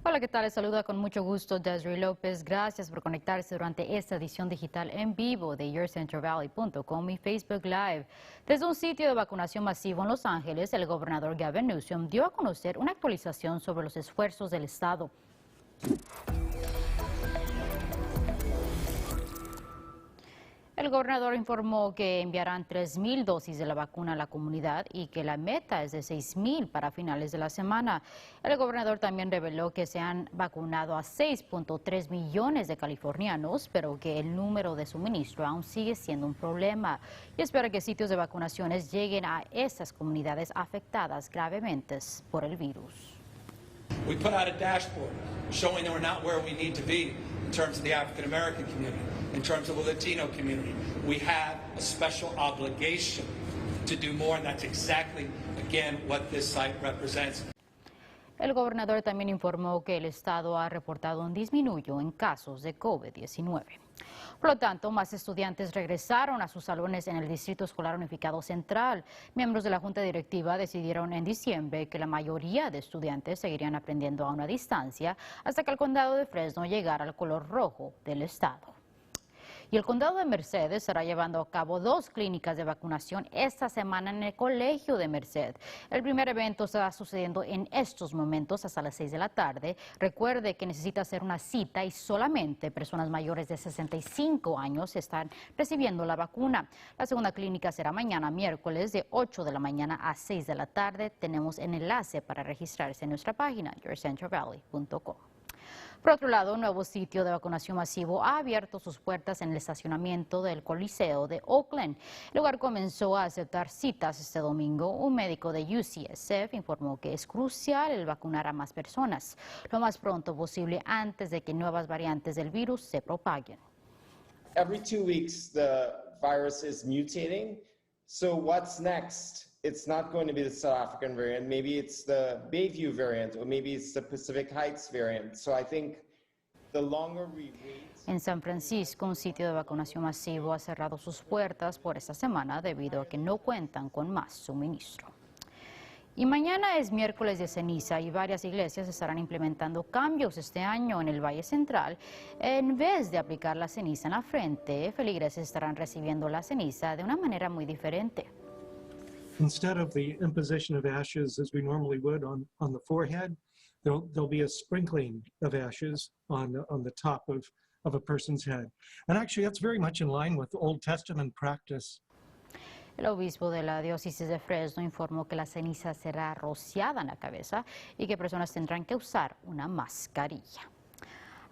Hola, ¿qué tal? Les saluda con mucho gusto Desiree López. Gracias por conectarse durante esta edición digital en vivo de YourCentralValley.com y Facebook Live. Desde un sitio de vacunación masivo en Los Ángeles, el gobernador Gavin Newsom dio a conocer una actualización sobre los esfuerzos del estado. El gobernador informó que enviarán 3,000 dosis de la vacuna a la comunidad y que la meta es de 6,000 para finales de la semana. El gobernador también reveló que se han vacunado a 6,3 millones de californianos, pero que el número de suministro aún sigue siendo un problema y espera que sitios de vacunaciones lleguen a esas comunidades afectadas gravemente por el virus. We put out a dashboard showing that we're not where we need to be in terms of the African American community, in terms of the Latino community. We have a special obligation to do more, and that's exactly, again, what this site represents. El gobernador también informó que el estado ha reportado un disminuyo en casos de COVID-19. Por lo tanto, más estudiantes regresaron a sus salones en el Distrito Escolar Unificado Central. Miembros de la Junta Directiva decidieron en diciembre que la mayoría de estudiantes seguirían aprendiendo a una distancia hasta que el condado de Fresno llegara al color rojo del estado. Y el condado de Merced estará llevando a cabo 2 clínicas de vacunación esta semana en el colegio de Merced. El primer evento está sucediendo en estos momentos hasta las 6 de la tarde. Recuerde que necesita hacer una cita y solamente personas mayores de 65 años están recibiendo la vacuna. La segunda clínica será mañana miércoles de 8 de la mañana a 6 de la tarde. Tenemos el enlace para registrarse en nuestra página YourCentralValley.com. Por otro lado, un nuevo sitio de vacunación masivo ha abierto sus puertas en el estacionamiento del Coliseo de Oakland. El lugar comenzó a aceptar citas este domingo. Un médico de UCSF informó que es crucial el vacunar a más personas lo más pronto posible antes de que nuevas variantes del virus se propaguen. Every 2 weeks, the virus is mutating. So what's next? It's not going to be the South African variant. Maybe it's the Bayview variant, or maybe it's the Pacific Heights variant. So I think the longer we wait... En San Francisco, un sitio de vacunación masivo ha cerrado sus puertas por esta semana debido a que no cuentan con más suministro. Y mañana es miércoles de ceniza y varias iglesias estarán implementando cambios este año en el Valle Central. En vez de aplicar la ceniza en la frente, feligreses estarán recibiendo la ceniza de una manera muy diferente. Instead of the imposition of ashes as we normally would on the forehead, there'll be a sprinkling of ashes on the top of a person's head. And actually, that's very much in line with Old Testament practice. El obispo de la diócesis de Fresno informó que la ceniza será rociada en la cabeza y que personas tendrán que usar una mascarilla.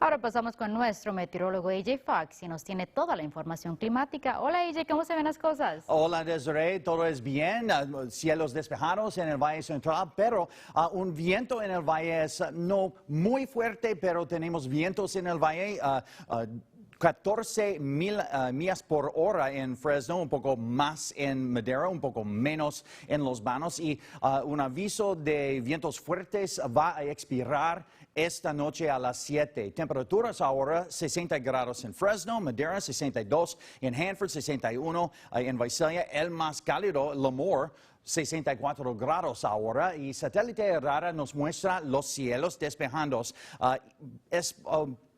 Ahora pasamos con nuestro meteorólogo AJ Fox y nos tiene toda la información climática. Hola AJ, ¿cómo se ven las cosas? Hola Desiree, todo es bien, cielos despejados en el Valle Central, pero un viento en el Valle es no muy fuerte, pero tenemos vientos en el Valle. 14 millas por hora en Fresno, un poco más en Madera, un poco menos en Los Banos y un aviso de vientos fuertes va a expirar esta noche a las 7. Temperaturas ahora 60 grados en Fresno, Madera 62, en Hanford 61, en Visalia el más cálido, Lemoore 64 grados ahora y satélite radar nos muestra los cielos despejados.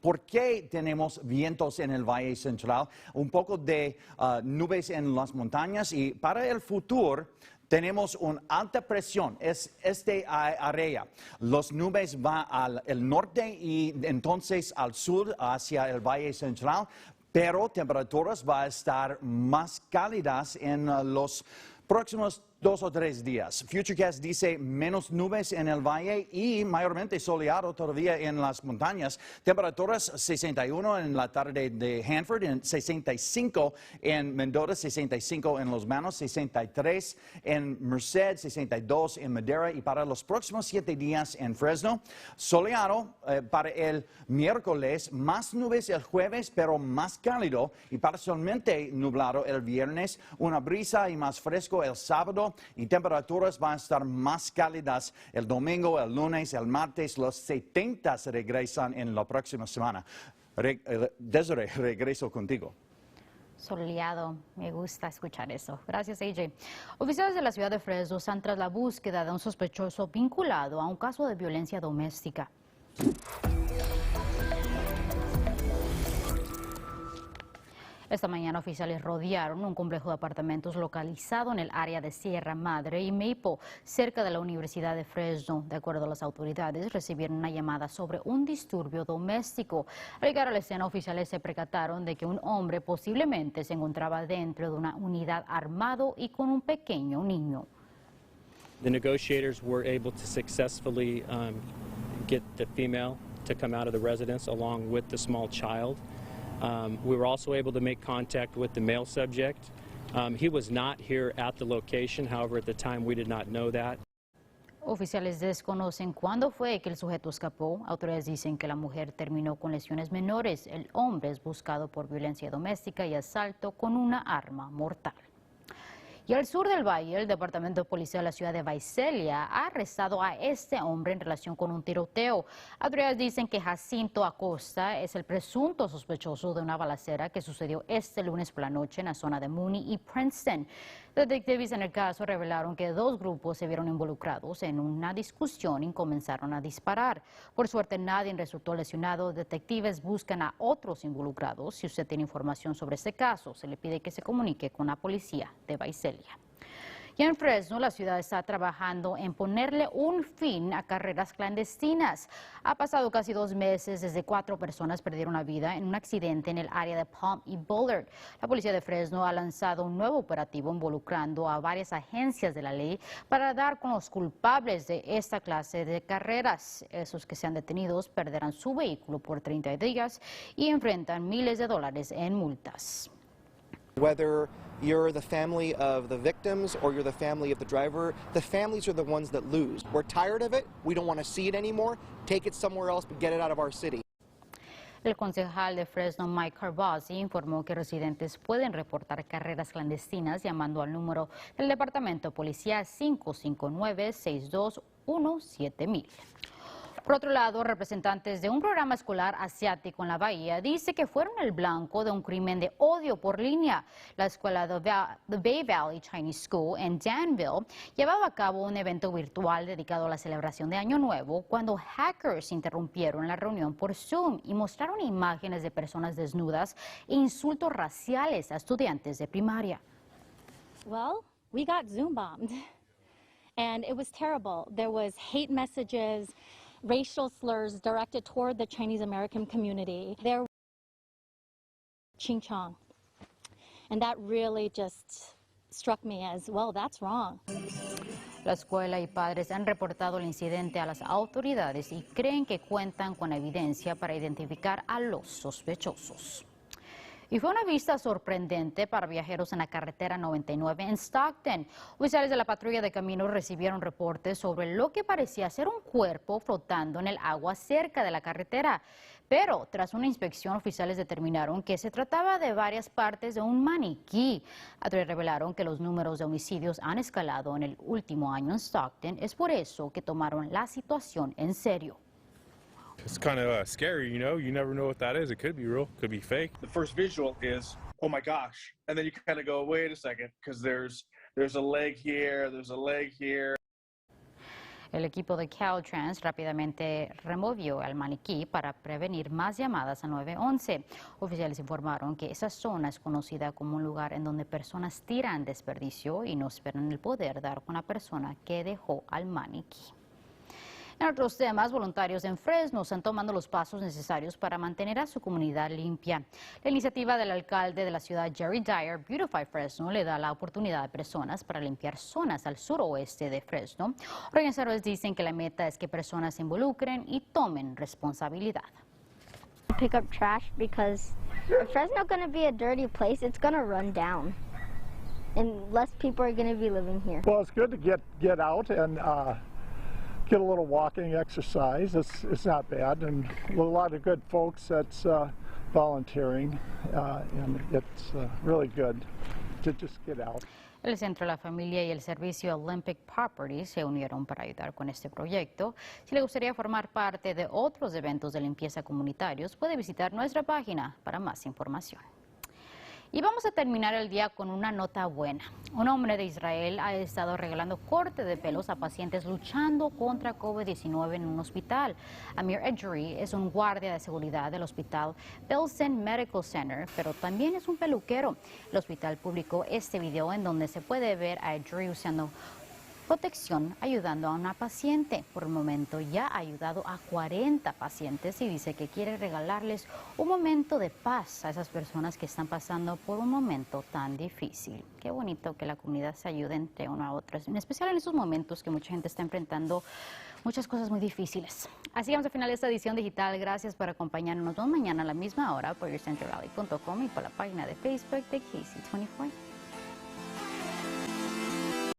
¿Por qué tenemos vientos en el Valle Central? Un poco de nubes en las montañas y para el futuro tenemos una alta presión, es este área. Las nubes van al norte y entonces al sur hacia el Valle Central, pero temperaturas van a estar más cálidas en los próximos 2 o 3 días. Futurecast dice menos nubes en el valle y mayormente soleado todavía en las montañas. Temperaturas 61 en la tarde de Hanford, en 65 en Mendota, 65 en Los Banos, 63 en Merced, 62 en Madera y para los próximos 7 días en Fresno. Soleado para el miércoles, más nubes el jueves, pero más cálido y parcialmente nublado el viernes. Una brisa y más fresco el sábado. Y temperaturas van a estar más cálidas el domingo, el lunes, el martes. Los 70 se regresan en la próxima semana. Desiree, regreso contigo. Soleado, me gusta escuchar eso. Gracias, AJ. Oficiales de la ciudad de Fresno están tras la búsqueda de un sospechoso vinculado a un caso de violencia doméstica. Esta mañana oficiales rodearon un complejo de apartamentos localizado en el área de Sierra Madre y Maple, cerca de la Universidad de Fresno. De acuerdo a las autoridades, recibieron una llamada sobre un disturbio doméstico. Al llegar a la escena, oficiales se percataron de que un hombre posiblemente se encontraba dentro de una unidad armado y con un pequeño niño. The negotiators were able to successfully get the female to come out of the residence along with the small child. We were also able to make contact with the male subject. He was not here at the location, however, at the time we did not know that. Oficiales desconocen cuándo fue que el sujeto escapó. Autoridades dicen que la mujer terminó con lesiones menores. El hombre es buscado por violencia doméstica y asalto con una arma mortal. Y al sur del valle, el Departamento de Policía de la ciudad de Visalia ha arrestado a este hombre en relación con un tiroteo. Autoridades dicen que Jacinto Acosta es el presunto sospechoso de una balacera que sucedió este lunes por la noche en la zona de Mooney y Princeton. Detectives en el caso revelaron que dos grupos se vieron involucrados en una discusión y comenzaron a disparar. Por suerte nadie resultó lesionado. Detectives buscan a otros involucrados. Si usted tiene información sobre este caso, se le pide que se comunique con la policía de Visalia. Y en Fresno, la ciudad está trabajando en ponerle un fin a carreras clandestinas. Ha pasado casi 2 meses desde 4 personas perdieron la vida en un accidente en el área de Palm y Bullard. La policía de Fresno ha lanzado un nuevo operativo involucrando a varias agencias de la ley para dar con los culpables de esta clase de carreras. Esos que sean detenidos perderán su vehículo por 30 días y enfrentan miles de dólares en multas. Whether you're the family of the victims or you're the family of the driver, the families are the ones that lose. We're tired of it. We don't want to see it anymore. Take it somewhere else, but get it out of our city. El concejal de Fresno, Mike Carbazzi, informó que residentes pueden reportar carreras clandestinas llamando al número del Departamento de Policía 559-621-7000. Por otro lado, representantes de un programa escolar asiático en la Bahía dice que fueron el blanco de un crimen de odio por línea. La escuela The Bay Valley Chinese School en Danville llevaba a cabo un evento virtual dedicado a la celebración de Año Nuevo cuando hackers interrumpieron la reunión por Zoom y mostraron imágenes de personas desnudas e insultos raciales a estudiantes de primaria. Well, we got Zoom bombed and it was terrible. There was hate messages, racial slurs directed toward the Chinese American community. There Ching Chong. And that really just struck me as, well, that's wrong. La escuela y padres han reportado el incidente a las autoridades y creen que cuentan con evidencia para identificar a los sospechosos. Y fue una vista sorprendente para viajeros en la carretera 99 en Stockton. Oficiales de la patrulla de caminos recibieron reportes sobre lo que parecía ser un cuerpo flotando en el agua cerca de la carretera. Pero tras una inspección, oficiales determinaron que se trataba de varias partes de un maniquí. Autoridades revelaron que los números de homicidios han escalado en el último año en Stockton. Es por eso que tomaron la situación en serio. It's kind of scary, you know? You never know what that is. It could be real, could be fake. The first visual is, oh my gosh. And then you kind of go, wait a second, because there's a leg here, there's a leg here. El equipo de Caltrans rápidamente removió al maniquí para prevenir más llamadas al 911. Oficiales informaron que esa zona es conocida como un lugar en donde personas tiran desperdicio y no esperan el poder dar con la persona que dejó al maniquí. En otros temas, voluntarios en Fresno están tomando los pasos necesarios para mantener a su comunidad limpia. La iniciativa del alcalde de la ciudad, Jerry Dyer, Beautify Fresno, le da la oportunidad a personas para limpiar zonas al suroeste de Fresno. Organizadores dicen que la meta es que personas se involucren y tomen responsabilidad. Pick up trash because if Fresno going to be a dirty place, it's going to run down. And less people are going to be living here. Well, it's good to get out and get a little walking exercise. It's not bad, and a lot of good folks that's volunteering, and it's really good to just get out. El Centro de la Familia y el Servicio Olympic Properties se unieron para ayudar con este proyecto. Si le gustaría formar parte de otros eventos de limpieza comunitarios, puede visitar nuestra página para más información. Y vamos a terminar el día con una nota buena. Un hombre de Israel ha estado regalando corte de pelos a pacientes luchando contra COVID-19 en un hospital. Amir Edjuri es un guardia de seguridad del hospital Belsen Medical Center, pero también es un peluquero. El hospital publicó este video en donde se puede ver a Edjuri usando protección ayudando a una paciente. Por el momento ya ha ayudado a 40 pacientes y dice que quiere regalarles un momento de paz a esas personas que están pasando por un momento tan difícil. Qué bonito que la comunidad se ayude entre uno a otro, en especial en esos momentos que mucha gente está enfrentando muchas cosas muy difíciles. Así vamos a final de esta edición digital. Gracias por acompañarnos. Nos vemos mañana a la misma hora por YourCentralRally.com y por la página de Facebook de KC24.